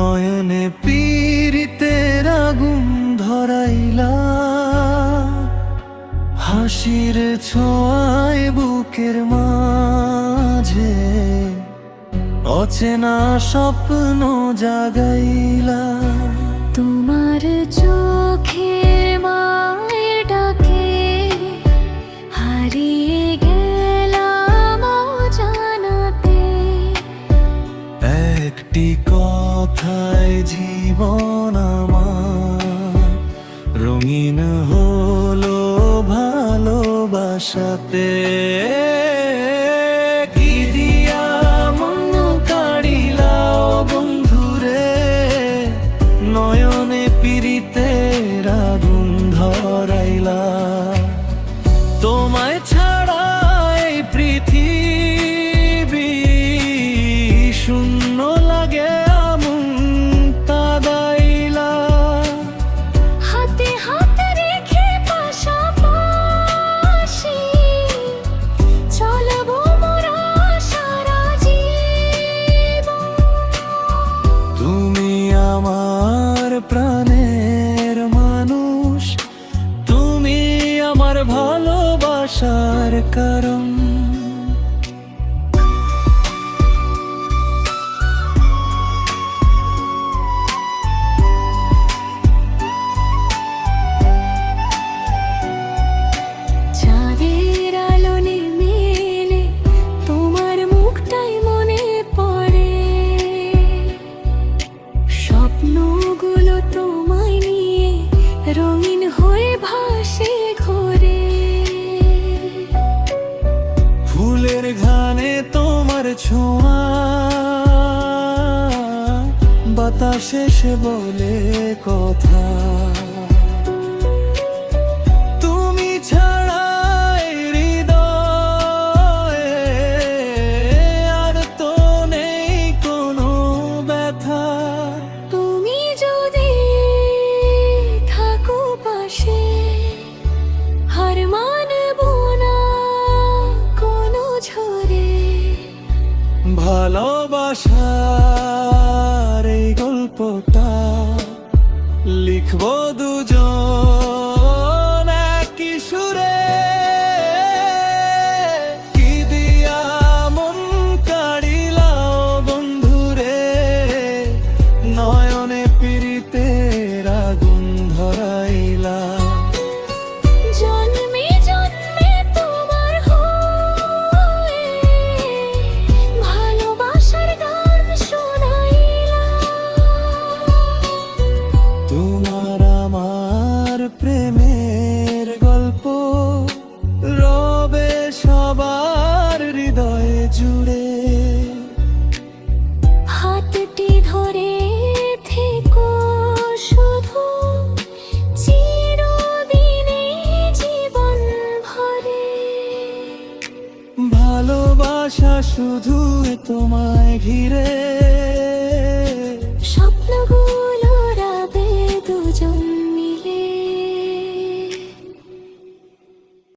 নয়নে পীড়িতের আগুন ধরাইলা, হাসির ছোঁয়ায় বুকের মাঝে অচেনা স্বপ্ন জাগাইলা। তোমার চোখে মায়ের ডাকে হারিয়ে গেলাম অজানাতে। একটি কথায় জীবন আমার রঙিন হলো ভালোবাসাতে। কি দিয়া মন কাড়িলাও বন্ধুরে, নয়নে পীড়িতের আগুন ধরাইলা। তোমায় ছাড়া এই পৃথিবী শূন্য লাগে আমন কাদাইলা। হাতে হাত রেখে পাশাপাশি চলবো মোরা সারা জীবন। তুমি আমার প্রাণের মানুষ, তুমি আমার ভালোবাসার কারণ। চাঁদের আলো নেমে এলে তোমার মুখটাই মনে পড়ে। স্বপ্নগুলো তোমায় নিয়ে রঙিন হয়ে ভাসে ঘোরে। ফুলের ঘ্রাণে তোমার ছোঁয়া, বাতাসে সে বলে কথা। তুমি ছাড়া এই হৃদয়ে আর তো নেই কোনো ব্যথা। তুমি যদি থাকো পাশে হার মানব না কোনো ঝরে। ভালোবাসার এই গল্পটা লিখবো